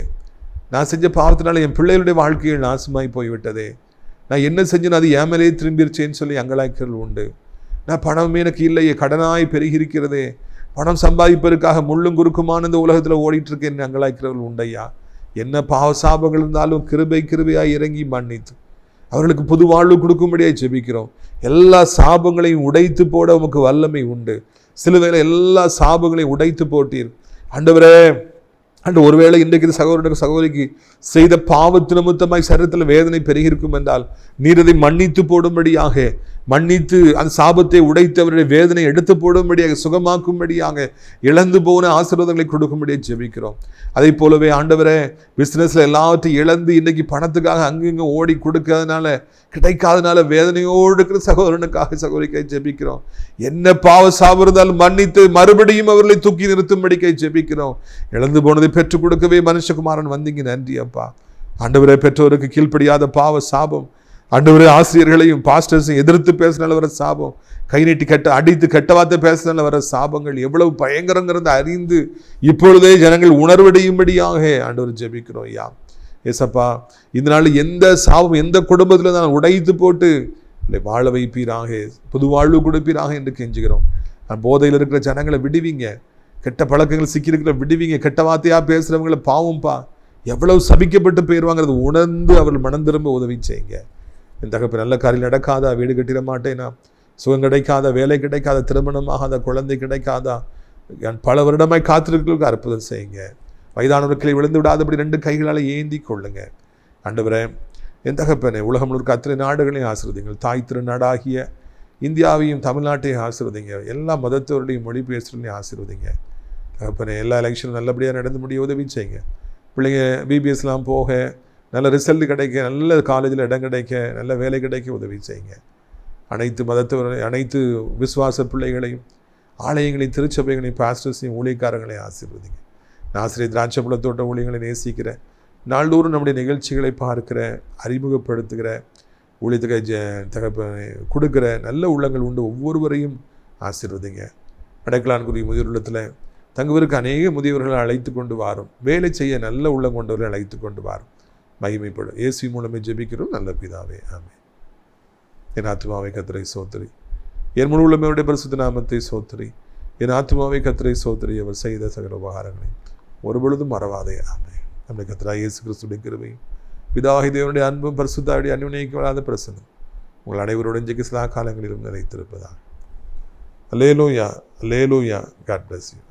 நான் செஞ்ச பாவத்தினால என் பிள்ளைகளுடைய வாழ்க்கையில் நாசமாய் போய்விட்டதே, நான் என்ன செஞ்சேன்னு அது என் மேலேயே திரும்பிருச்சேன்னு சொல்லி அங்கலாய்க்கள் உண்டு. நான் பணமே எனக்கு இல்லையே, கடனாய் பெருகிருக்கிறதே, பணம் சம்பாதிப்பதற்காக முள்ளும் குறுக்குமான இந்த உலகத்தில் ஓடிட்டு இருக்கேன் அங்கலாய்க்கிறவர்கள் உண்டையா. என்ன பாவ சாபங்கள் இருந்தாலும் கிருபையாய் இறங்கி மன்னித்து அவர்களுக்கு புது வாழ்வு கொடுக்கும்படியாக ஜெபிக்கிறோம். எல்லா சாபங்களையும் உடைத்து போட உமக்கு வல்லமை உண்டு. சிலுவையில் எல்லா சாபங்களையும் உடைத்து போட்டீர் ஆண்டவரே. ஒருவேளை இன்றைக்கு சகோதரனுக்கு சகோதரிக்கு செய்த பாவத்து நிமித்தமாய் சரீரத்தில் வேதனை பெருகிருக்கும் என்றால் நீர் அதை மன்னித்து போடும்படியாக, மன்னித்து அந்த சாபத்தை உடைத்து அவருடைய வேதனை எடுத்து போடும்படியாக, சுகமாக்கும்படியாக, இழந்து போன ஆசீர்வாதங்களை கொடுக்கும்படியாக ஜெபிக்கிறோம். அதே போலவே ஆண்டவரே, பிசினஸ்ல எல்லாவற்றையும் இழந்து இன்னைக்கு பணத்துக்காக அங்கங்க ஓடி கிடைக்காதனால வேதனையோடு இருக்கிற சகோதரனுக்காக சகோதரிக்காய் ஜெபிக்கிறோம். என்ன பாவ சாபம் இருந்தாலும் மன்னித்து மறுபடியும் அவர்களை தூக்கி நிறுத்தும்படிக்காய் ஜெபிக்கிறோம். இழந்து போனதை பெற்றுக் கொடுக்கவே மனுஷகுமாரன் வந்தீங்க, நன்றி அப்பா. ஆண்டவரே, பெற்றோருக்கு கீழ்ப்படியாத பாவ சாபம், ஆண்டவரே ஆசிரியர்களையும் பாஸ்டர்ஸையும் எதிர்த்து பேசினால வர சாபம், கை நீட்டி அடித்து கெட்ட வார்த்தை பேசினால வர சாபங்கள் எவ்வளவு பயங்கரங்கிறத அறிந்து இப்பொழுதே ஜனங்கள் உணர்வடையும்படியாக ஆண்டவர் ஜெபிக்கிறோம். ஐயா ஏசப்பா, இதனால எந்த சாபம் எந்த குடும்பத்தில் நான் உடைத்து போட்டு வாழ வைப்பீராக, புது வாழ்வு கொடுப்பீராக என்று கெஞ்சுகிறோம். போதையில் இருக்கிற ஜனங்களை விடுவீங்க, கெட்ட பழக்கங்கள் சிக்கியிருக்கிற விடுவீங்க, கெட்ட வார்த்தையாக பேசுகிறவங்களை பாவம்பா எவ்வளவு சபிக்கப்பட்டு போயிடுவாங்கிறது உணர்ந்து அவர்கள் மனம் திரும்ப உதவி செய்யுங்க. என் தகப்பு நல்ல காரியம் நடக்காதா, வீடு கட்டிட மாட்டேனா, சுகம் கிடைக்காதா, வேலை கிடைக்காத, திருமணமாகாத, குழந்தை கிடைக்காதா, பல வருடமாய் காத்திருக்கிறவர்களுக்கு அற்புதம் செய்யுங்க. வயதானவர்களை விழுந்து விடாதபடி 2 கைகளால் ஏந்தி கொள்ளுங்க. ஆண்டவரே, என் தகப்பனே, உலகம் முழுக்க அத்தனை நாடுகளையும் ஆசீர்வதிங்கள். தாய் திருநாடாகிய இந்தியாவையும் தமிழ்நாட்டையும் ஆசீர்வதிங்க. எல்லா மதத்தோருடையும் மொழி பேசுகிறதையும் ஆசீர்வதிங்க. தகப்பனே, எல்லா எலெக்ஷனும் நல்லபடியாக நடந்து முடிய உதவி செய்யுங்க. பிள்ளைங்க பிபிஎஸ்லாம் போக, நல்ல ரிசல்ட் கிடைக்க, நல்ல காலேஜில் இடம் கிடைக்க, நல்ல வேலை கிடைக்க உதவி செய்யுங்க. அனைத்து மதத்தவர்களையும், அனைத்து விசுவாச பிள்ளைகளையும், ஆலயங்களையும், திருச்சபைகளையும், பாஸ்டர்ஸையும், ஊழியக்காரங்களையும் ஆசீர்வதிங்க. நான் ஆசிரியர் திராட்சைப்பழத்தோட்ட ஊழியங்களை நேசிக்கிறேன். நாள்தோறும் நம்முடைய நிகழ்ச்சிகளை பார்க்கிற, அறிமுகப்படுத்துகிற, ஊழியத்துக்கு கொடுக்குற நல்ல உள்ளங்கள் உண்டு. ஒவ்வொருவரையும் ஆசீர்வதிங்க. அடைக்கலான்குரிய முதியோர் இல்லத்தில் தங்குவதற்கு அநேக முதியவர்களை அழைத்து கொண்டு வாரும். வேலை செய்ய நல்ல உள்ளம் கொண்டவர்களை அழைத்து கொண்டு வாரும். மகிமைப்படும் இயேசு மூலமே ஜெபிக்கிறோம் நல்ல பிதாவே, ஆமென். என் ஆத்துமாவை கர்த்தரை சோத்திரி, என் முழு உள்ளமையுடைய பரிசுத்த நாமத்தை சோத்திரி. என் ஆத்துமாவை கர்த்தரை சோத்திரி, அவர் செய்த சகல உபகாரங்களை ஒருபொழுதும் மறவாதே, ஆமென். நம்முடைய கர்த்தராகிய இயேசு கிறிஸ்துவின் கிருபையும் பிதாவாகிய தேவனுடைய அன்பும் பரிசுத்தாவிய அன்பினைக்கொள்ளாத பிரசன்னம் உங்கள் அனைவருடன் இன்றைக்கு சதா காலங்களிலும் நிலைத்திருப்பதாக. அல்லேலூயா, அல்லேலூயா. God bless you.